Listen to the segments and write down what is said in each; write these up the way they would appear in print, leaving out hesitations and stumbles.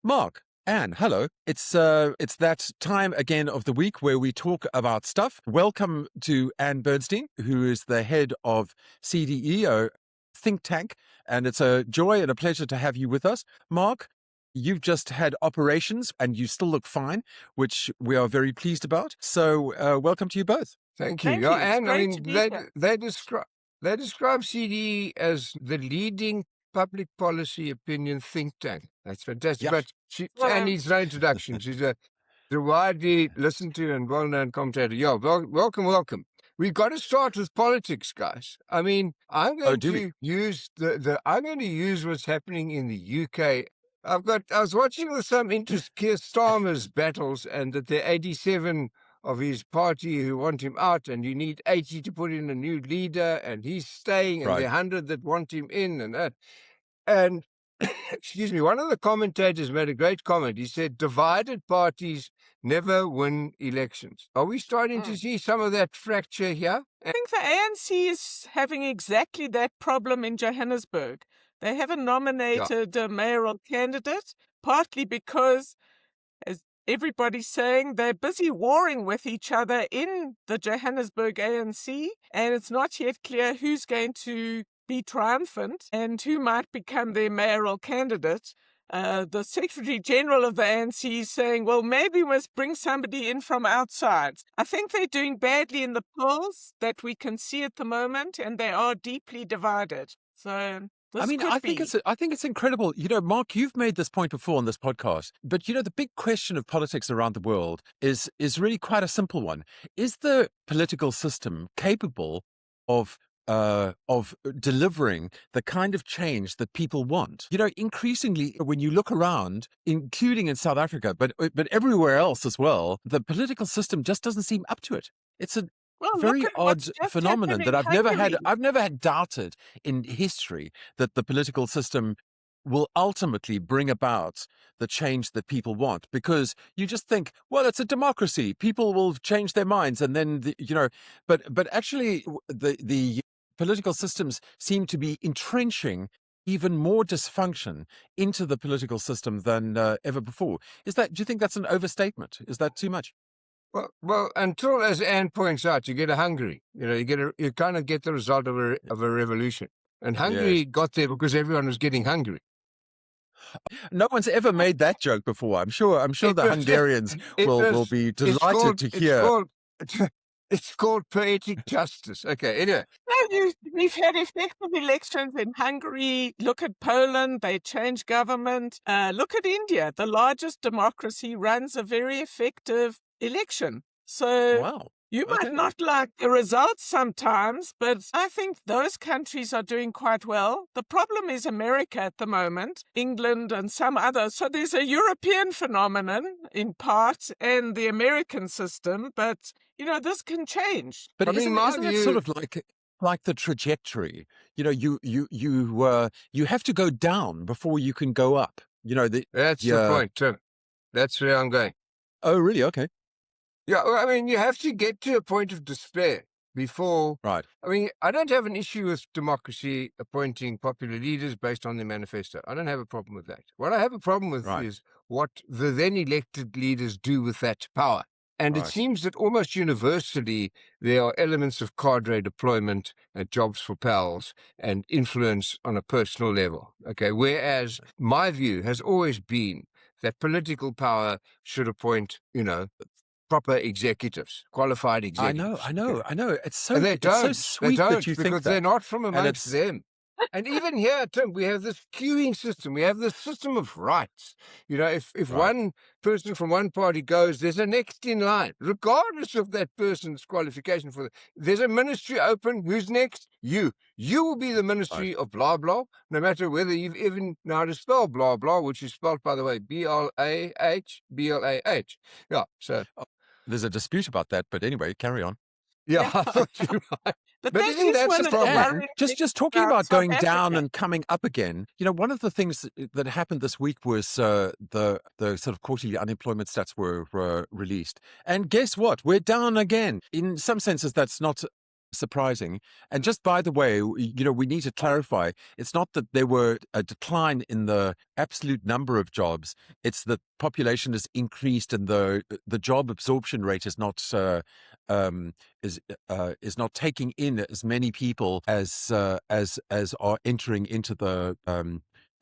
Mark, Anne, hello. It's that time again of the week where we talk about stuff. Welcome to Anne Bernstein, who is the head of CDE, a think tank, and it's a joy and a pleasure to have you with us. Mark, you've just had operations and you still look fine, which we are very pleased about. So welcome to you both. Thank you. Thank Yeah, you. It's and great to be here. they describe CD as the leading public policy opinion think tank. That's fantastic. Yeah. But Anne needs no introduction. She's a widely listened to and well-known commentator. Yeah, welcome. We've got to start with politics, guys. I mean, I'm going do we? to use I'm going to use what's happening in the UK. I was watching with some interest Keir Starmer's battles, and that there are 87 of his party who want him out, and you need 80 to put in a new leader, and he's staying, and there are 100 that want him in, and that. And excuse me, one of the commentators made a great comment. He said, divided parties never win elections. Are we starting to see some of that fracture here? I think the ANC is having exactly that problem in Johannesburg. They haven't nominated a mayoral candidate, partly because, as everybody's saying, they're busy warring with each other in the Johannesburg ANC, and it's not yet clear who's going to be triumphant and who might become their mayoral candidate. The Secretary General of the ANC is saying, well, maybe we must bring somebody in from outside. I think they're doing badly in the polls that we can see at the moment, and they are deeply divided. So I think it's incredible. You know, Mark, you've made this point before on this podcast, but you know, the big question of politics around the world is really quite a simple one. Is the political system capable of delivering the kind of change that people want? You know, increasingly, when you look around, including in South Africa, but everywhere else as well, the political system just doesn't seem up to it. It's a very odd phenomenon that I've never had doubted in history, that the political system will ultimately bring about the change that people want, because you just think, well, it's a democracy, people will change their minds, and then but actually the political systems seem to be entrenching even more dysfunction into the political system than ever before. Do you think that's an overstatement? Is that too much? Well, until, as Anne points out, you get a Hungary. You know, you kind of get the result of a revolution, and Hungary got there because everyone was getting hungry. No one's ever made that joke before. I'm sure the Hungarians will be delighted to hear. It's called poetic justice. Okay, anyway. We've had effective elections in Hungary. Look at Poland, they changed government. Look at India, the largest democracy, runs a very effective election. So wow. You might not like the results sometimes, but I think those countries are doing quite well. The problem is America at the moment, England and some others. So there's a European phenomenon in part and the American system, but, you know, this can change. But isn't it sort of like the trajectory? You know, you have to go down before you can go up. You know, that's the point, Tim. That's where I'm going. Oh, really? Okay. Yeah, well, I mean, you have to get to a point of despair before. Right. I mean, I don't have an issue with democracy appointing popular leaders based on their manifesto. I don't have a problem with that. What I have a problem with is what the then elected leaders do with that power. And it seems that almost universally there are elements of cadre deployment and jobs for pals and influence on a personal level. Okay, whereas my view has always been that political power should appoint, you know, proper executives, qualified executives. I know. It's so, and it's so sweet that you think that. Because they're not from amongst them. And even here, Tim, we have this queuing system. We have this system of rights. You know, if one person from one party goes, there's a next in line, regardless of that person's qualification for it. There's a ministry open. Who's next? You. You will be the ministry of blah, blah, no matter whether you've even know how to spell blah, blah, which is spelled, by the way, B-L-A-H, B-L-A-H. Yeah, so... There's a dispute about that, but anyway, carry on. Yeah, I thought you were right. But isn't that the problem? Just talking about going down and coming up again, you know, one of the things that happened this week was the sort of quarterly unemployment stats were released. And guess what? We're down again. In some senses, that's not surprising. And just by the way, we need to clarify, it's not that there were a decline in the absolute number of jobs. It's that population has increased and the job absorption rate is not taking in as many people as are entering into the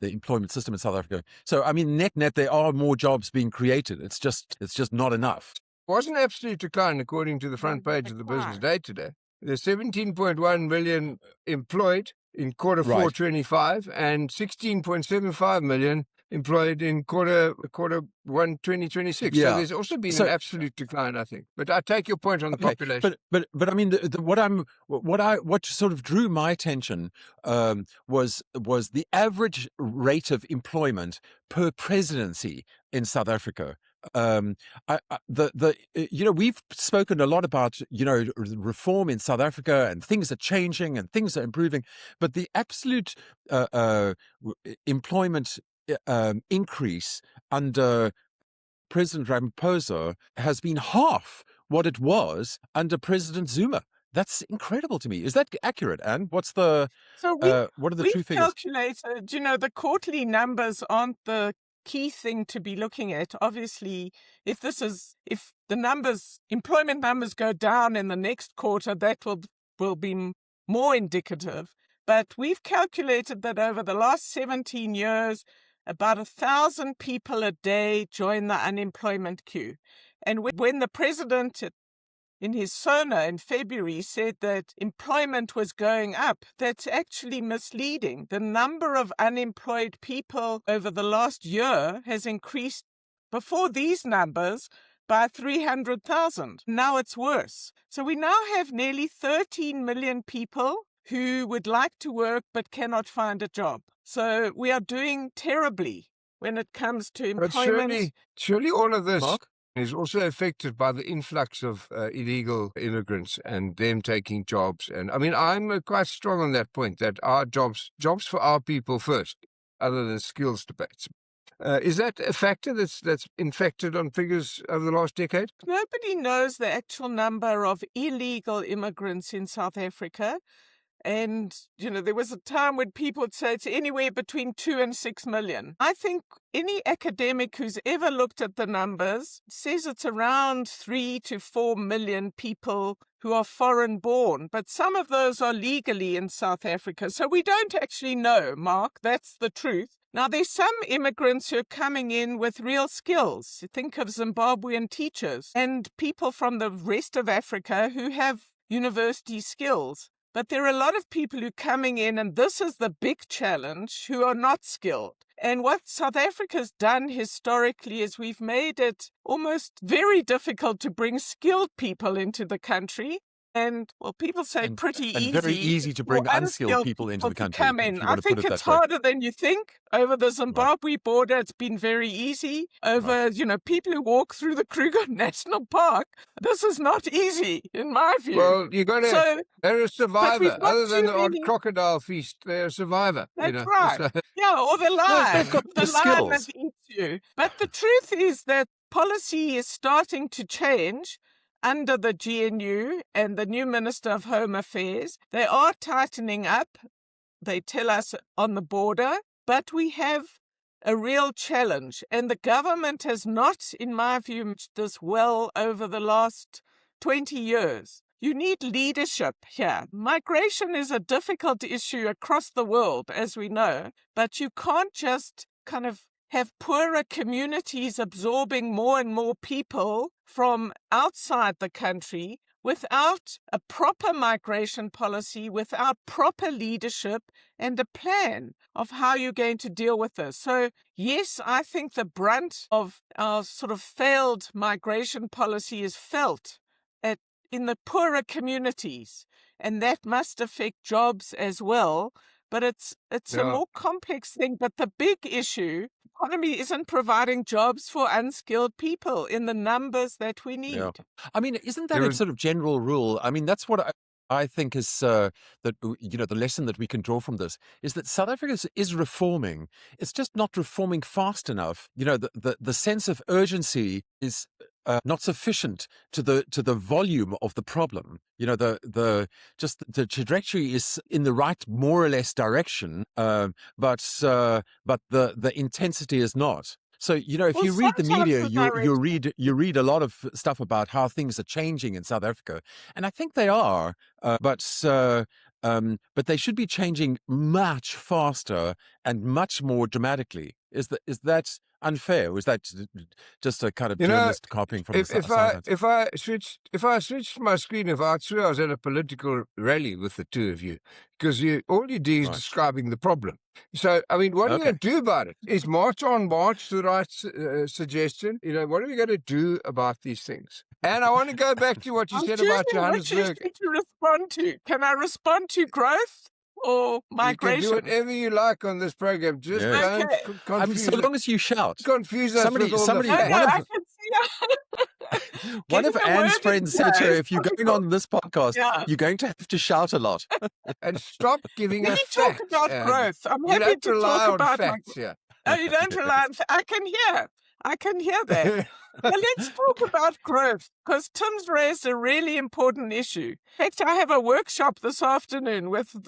employment system in South Africa. So, I mean, net, there are more jobs being created. It's just not enough. Was an absolute decline, according to the front page of the Business Day today. There's 17.1 million employed in quarter 4 25 and 16.75 million employed in quarter 1 2026. Yeah. So there's also been an absolute decline, I think. But I take your point on the population. But I mean, what sort of drew my attention was the average rate of employment per presidency in South Africa. We've spoken a lot about reform in South Africa, and things are changing and things are improving, but the absolute employment increase under President Ramaphosa has been half what it was under President Zuma. That's incredible to me. Is that accurate, Anne? What are the true figures? Calculated, the quarterly numbers aren't the key thing to be looking at. Obviously, if the employment numbers go down in the next quarter, that will be more indicative. But we've calculated that over the last 17 years, about 1,000 people a day join the unemployment queue. And when the president in his SONA in February said that employment was going up, that's actually misleading. The number of unemployed people over the last year has increased before these numbers by 300,000. Now it's worse. So we now have nearly 13 million people who would like to work but cannot find a job. So we are doing terribly when it comes to employment. But surely all of this, Mark, is also affected by the influx of illegal immigrants and them taking jobs. And I mean, I'm quite strong on that point, that our jobs for our people first, other than skills debates. Is that a factor that's infected on figures over the last decade? Nobody knows the actual number of illegal immigrants in South Africa. And, there was a time when people would say it's anywhere between 2 and 6 million. I think any academic who's ever looked at the numbers says it's around 3 to 4 million people who are foreign born. But some of those are legally in South Africa. So we don't actually know, Mark. That's the truth. Now, there's some immigrants who are coming in with real skills. Think of Zimbabwean teachers and people from the rest of Africa who have university skills. But there are a lot of people who are coming in, and this is the big challenge, who are not skilled. And what South Africa's done historically is we've made it almost very difficult to bring skilled people into the country. And, well, people say pretty easy. And very easy to bring unskilled people into the country. Come in. I think it's harder than you think. Over the Zimbabwe border, it's been very easy. Over, people who walk through the Kruger National Park, this is not easy, in my view. Well, you're going to... they're a survivor. Other than the odd crocodile feast, they're a survivor. That's right. Yeah, or the lion. They've got the lion that eats you. But the truth is that policy is starting to change. Under the GNU and the new Minister of Home Affairs. They are tightening up, they tell us, on the border, but we have a real challenge. And the government has not, in my view, managed this well over the last 20 years. You need leadership here. Migration is a difficult issue across the world, as we know, but you can't just kind of have poorer communities absorbing more and more people from outside the country without a proper migration policy, without proper leadership and a plan of how you're going to deal with this. So, yes, I think the brunt of our sort of failed migration policy is felt in the poorer communities, and that must affect jobs as well. But it's a more complex thing. But the big issue, economy isn't providing jobs for unskilled people in the numbers that we need. Yeah. I mean, isn't that a sort of general rule? I mean, that's what I think is the lesson that we can draw from this is that South Africa is reforming. It's just not reforming fast enough. The sense of urgency is not sufficient to the volume of the problem. The trajectory is in the right, more or less, direction, but the intensity is not. So, if Well, you read the sometimes media, the you read a lot of stuff about how things are changing in South Africa, and I think they are, but they should be changing much faster and much more dramatically. Is that unfair? Or is that just a kind of journalist copying from the sidelines? If I switched my screen, if I swear I was at a political rally with the two of you, because all you do is describing the problem. So, I mean, what are you going to do about it? Is March on March the right suggestion? What are we going to do about these things? And I want to go back to what you said about Johannesburg. Which to respond to? Can I respond to growth or migration? You can do whatever you like on this program. Just don't confuse. So long as you shout. Confuse us with all the facts. One of Anne's friends said to her, if you're going on this podcast, you're going to have to shout a lot. And stop giving us facts. Talk about growth. I'm happy to talk about facts here. Oh, you don't rely on facts. I can hear that. But let's talk about growth, because Tim's raised a really important issue. In fact, I have a workshop this afternoon with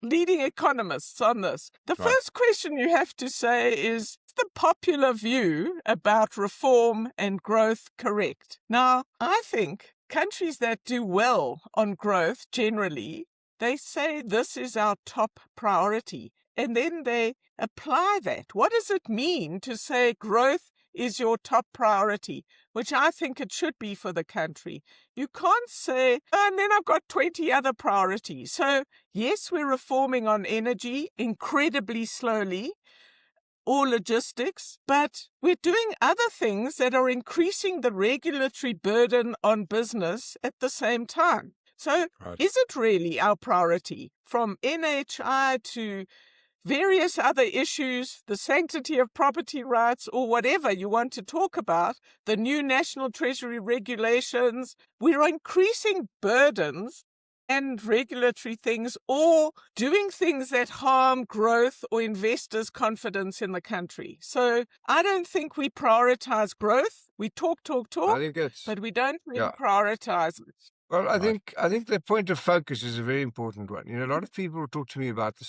leading economists on this. The first question you have to say is the popular view about reform and growth correct? Now, I think countries that do well on growth generally, they say this is our top priority, and then they apply that. What does it mean to say growth is your top priority, which I think it should be for the country? You can't say, and then I've got 20 other priorities. So, yes, we're reforming on energy incredibly slowly, or logistics, but we're doing other things that are increasing the regulatory burden on business at the same time. So, is it really our priority? From NHI to various other issues, the sanctity of property rights, or whatever you want to talk about, the new National Treasury regulations, we're increasing burdens and regulatory things, or doing things that harm growth or investors' confidence in the country. So I don't think we prioritize growth. We talk, but we don't really prioritize it. Well, I think the point of focus is a very important one. A lot of people talk to me about the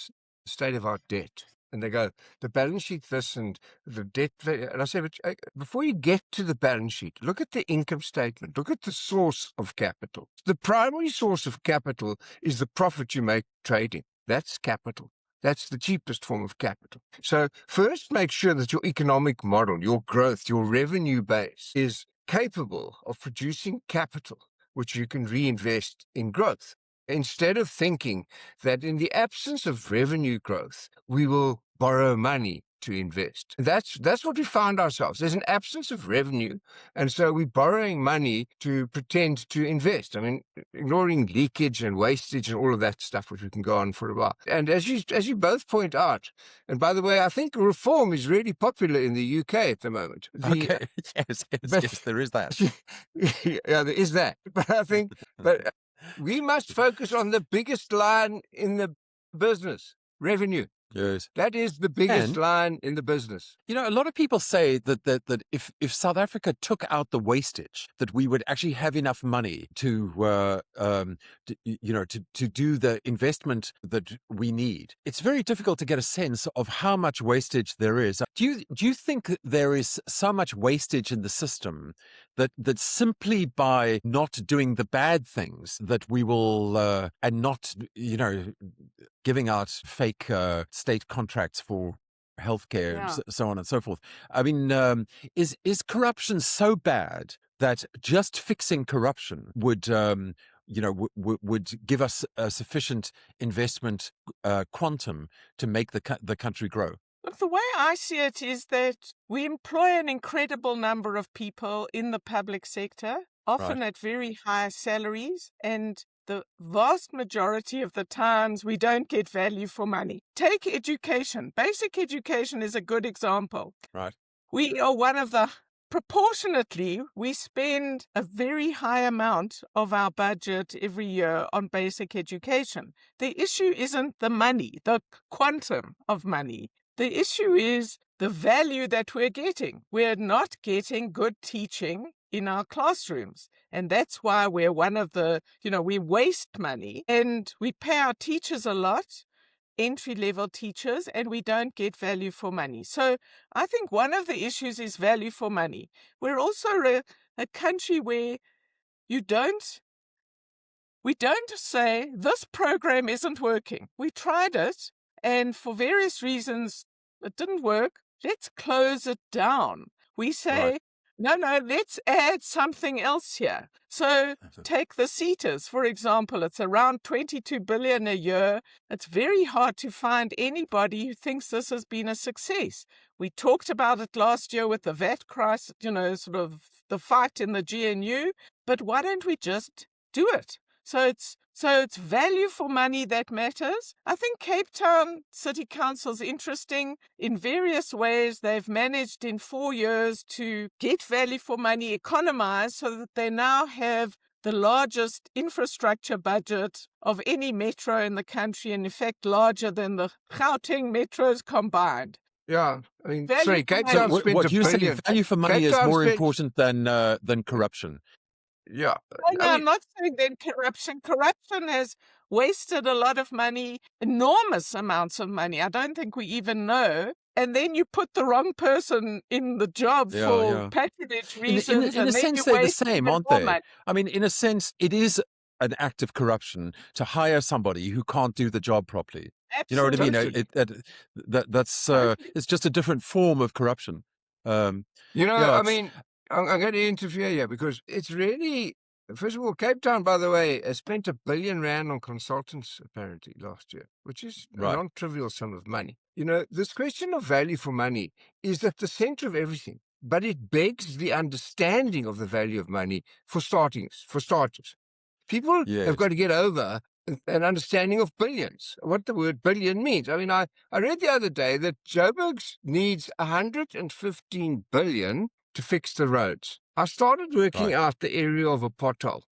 state of our debt, and they go, the balance sheet this and the debt. And I say, but before you get to the balance sheet, look at the income statement. Look at the source of capital. The primary source of capital is the profit you make trading. That's capital. That's the cheapest form of capital. So first, make sure that your economic model, your growth, your revenue base is capable of producing capital, which you can reinvest in growth. Instead of thinking that in the absence of revenue growth, we will borrow money to invest. That's what we found ourselves. There's an absence of revenue, and so we're borrowing money to pretend to invest. I mean, ignoring leakage and wastage and all of that stuff, which we can go on for a while. And as you both point out, and by the way, I think reform is really popular in the UK at the moment. Yes, there is that. Yeah, there is that. But I think, we must focus on the biggest line in the business, revenue. Yes. That is the biggest line in the business. A lot of people say that if South Africa took out the wastage, that we would actually have enough money to do the investment that we need. It's very difficult to get a sense of how much wastage there is. Do you think there is so much wastage in the system that simply by not doing the bad things that we will and not giving out fake state contracts for healthcare and so on and so forth. I mean, is corruption so bad that just fixing corruption would would give us a sufficient investment quantum to make the country grow? Look, the way I see it is that we employ an incredible number of people in the public sector, often at very high salaries, and the vast majority of the times we don't get value for money. Take education. Basic education is a good example. Right. We are one of the, proportionately, we spend a very high amount of our budget every year on basic education. The issue isn't the money, the quantum of money. The issue is the value that we're getting. We're not getting good teaching in our classrooms. And that's why we're one of the, we waste money and we pay our teachers a lot, entry-level teachers, and we don't get value for money. So I think one of the issues is value for money. We're also a country where we don't say this program isn't working. We tried it, and for various reasons, it didn't work. Let's close it down. We say, no, let's add something else here. So take the CETAs, for example. It's around 22 billion a year. It's very hard to find anybody who thinks this has been a success. We talked about it last year with the VAT crisis, sort of the fight in the GNU. But why don't we just do it? So it's value for money that matters. I think Cape Town City Council is interesting in various ways. They've managed in 4 years to get value for money, economize, so that they now have the largest infrastructure budget of any metro in the country, and in fact larger than the Gauteng metros combined. Yeah, I mean, Value Cape for Town money. spent What $1 you're saying, billion. value for money Cape is Town more spent- important than corruption. Yeah. Oh, no, I'm not saying then corruption. Corruption has wasted a lot of money, enormous amounts of money. I don't think we even know. And then you put the wrong person in the job for patronage reasons. In a sense, they're the same, aren't they? Money. I mean, in a sense, it is an act of corruption to hire somebody who can't do the job properly. Absolutely. You know what I mean? That's it's just a different form of corruption. I mean, I'm going to interfere here because it's really, first of all, Cape Town, by the way, has spent R1 billion on consultants apparently last year, which is a non-trivial sum of money. This question of value for money is at the center of everything, but it begs the understanding of the value of money for starters. People have got to get over an understanding of billions, what the word billion means. I mean, I read the other day that Joburg needs 115 billion to fix the roads. I started working out the area of a pothole,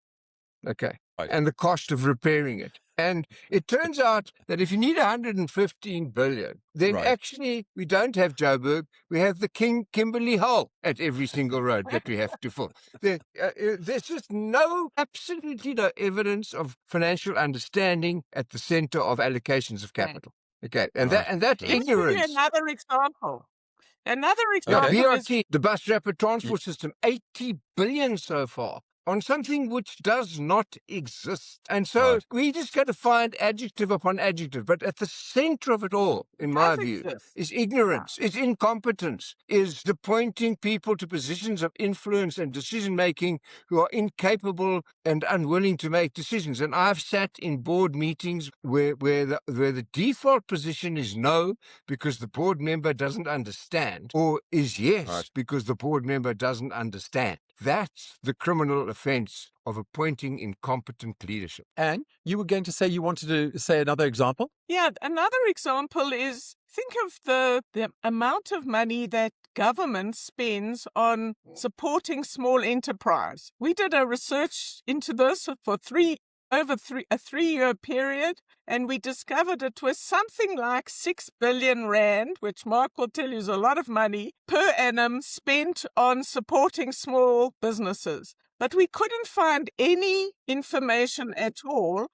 and the cost of repairing it. And it turns out that if you need 115 billion, then actually we don't have Joburg. We have the Kimberley Hole at every single road that we have to fill. There's just absolutely no evidence of financial understanding at the center of allocations of capital. Okay, and that ignorance. Let's give you another example. BRT, the bus rapid transport system, 80 billion so far on something which does not exist. And so we just got to find adjective upon adjective. But at the center of it all, in my view, is ignorance, is incompetence, is appointing people to positions of influence and decision-making who are incapable and unwilling to make decisions. And I've sat in board meetings where the default position is no because the board member doesn't understand, or is yes because the board member doesn't understand. That's the criminal offense of appointing incompetent leadership. And you were going to say you wanted to say another example? Yeah, another example is, think of the amount of money that government spends on supporting small enterprise. We did a research into this for a 3-year period, and we discovered it was something like 6 billion rand, which Mark will tell you is a lot of money, per annum spent on supporting small businesses. But we couldn't find any information at all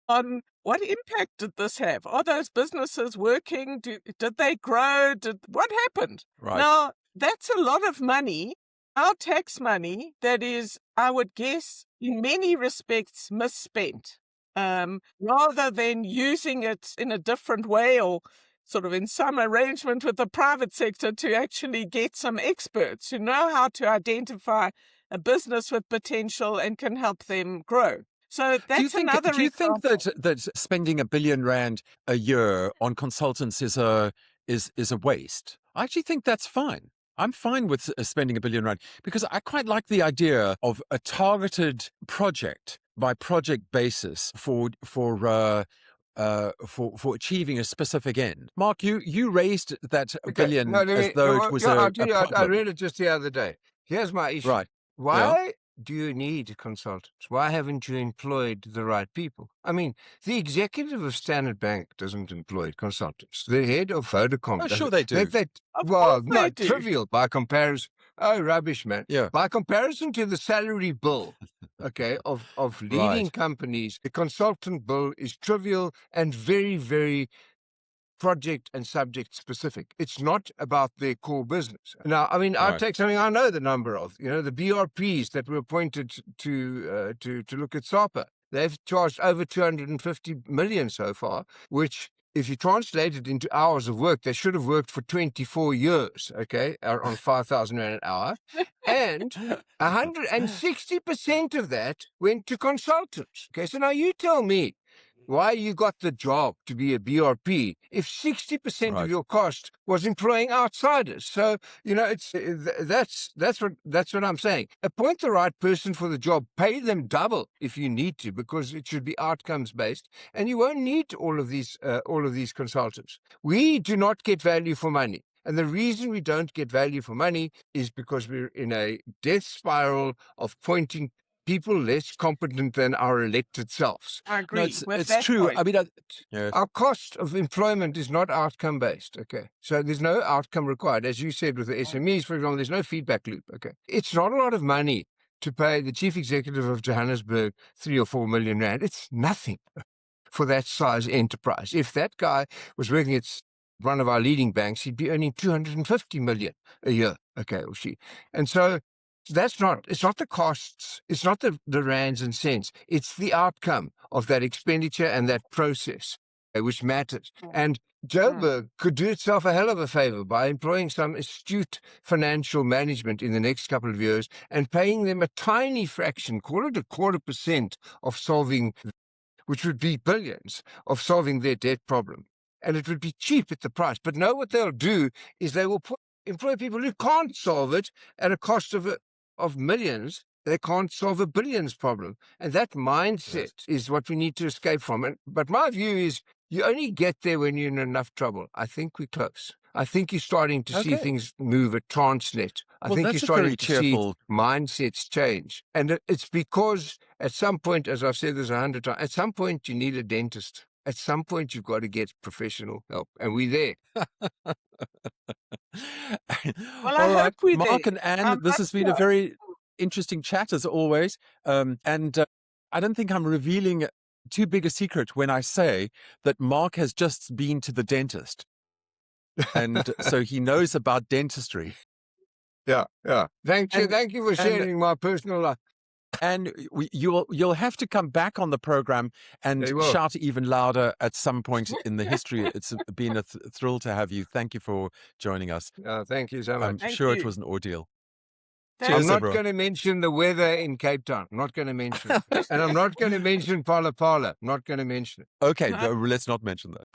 on what impact did this have. Are those businesses working? Did they grow? What happened? Now, that's a lot of money, our tax money, that is, I would guess, in many respects misspent, rather than using it in a different way or sort of in some arrangement with the private sector to actually get some experts who know how to identify a business with potential and can help them grow. So that's another. Do you think that spending R1 billion a year on consultants is a waste? I actually think that's fine. I'm fine with spending R1 billion because I quite like the idea of a targeted project by project basis for achieving a specific end. Mark, you raised that billion as though it was a problem. I read it just the other day. Here's my issue. Why do you need consultants? Why haven't you employed the right people? I mean, the executive of Standard Bank doesn't employ consultants. The head of Vodacom. Sure they do. Not trivial by comparison Oh, rubbish, man. Yeah. By comparison to the salary bill, okay, of leading companies, the consultant bill is trivial and very, very project and subject specific. It's not about their core business. Now, I mean, I'll take something I know the number of, the BRPs that were appointed to look at SAPA. They've charged over 250 million so far, which, if you translate it into hours of work, they should have worked for 24 years, okay, on 5,000 Rand an hour. And 160% of that went to consultants. Okay, so now you tell me, why you got the job to be a BRP if 60% of your cost was employing outsiders? So, it's that's what I'm saying. Appoint the right person for the job, pay them double if you need to, because it should be outcomes based, and you won't need all of these consultants. We do not get value for money. And the reason we don't get value for money is because we're in a death spiral of pointing people less competent than our elected selves. I agree. No, it's true. Point. I mean, our cost of employment is not outcome based. Okay, so there's no outcome required, as you said with the SMEs, for example. There's no feedback loop. Okay, it's not a lot of money to pay the chief executive of Johannesburg 3 or 4 million Rand. It's nothing for that size enterprise. If that guy was working at one of our leading banks, he'd be earning 250 million a year. Okay, or she, and so. It's not the costs, it's not the rands and cents, it's the outcome of that expenditure and that process which matters. And Joburg could do itself a hell of a favor by employing some astute financial management in the next couple of years and paying them a tiny fraction, call it 0.25% of solving, which would be billions, of solving their debt problem. And it would be cheap at the price. But no, what they'll do is they will employ people who can't solve it at a cost of millions. They can't solve a billions problem. And that mindset is what we need to escape from. But my view is you only get there when you're in enough trouble. I think we're close. I think you're starting to see things move at Transnet. I think you're starting to see mindsets change. And it's because at some point, as I've said this 100 times, at some point you need a dentist. At some point you've got to get professional help. And we're there. Well, all right, Mark and Anne, this has been a very interesting chat as always. And I don't think I'm revealing too big a secret when I say that Mark has just been to the dentist. And so he knows about dentistry. Yeah. Thank you for sharing my personal life. And you'll have to come back on the program and shout even louder at some point in the history. It's been a thrill to have you. Thank you for joining us. Thank you so much. I'm sure it was an ordeal. I'm not going to mention the weather in Cape Town. I'm not going to mention it. And I'm not going to mention Pala Pala. I'm not going to mention it. Okay, let's not mention that.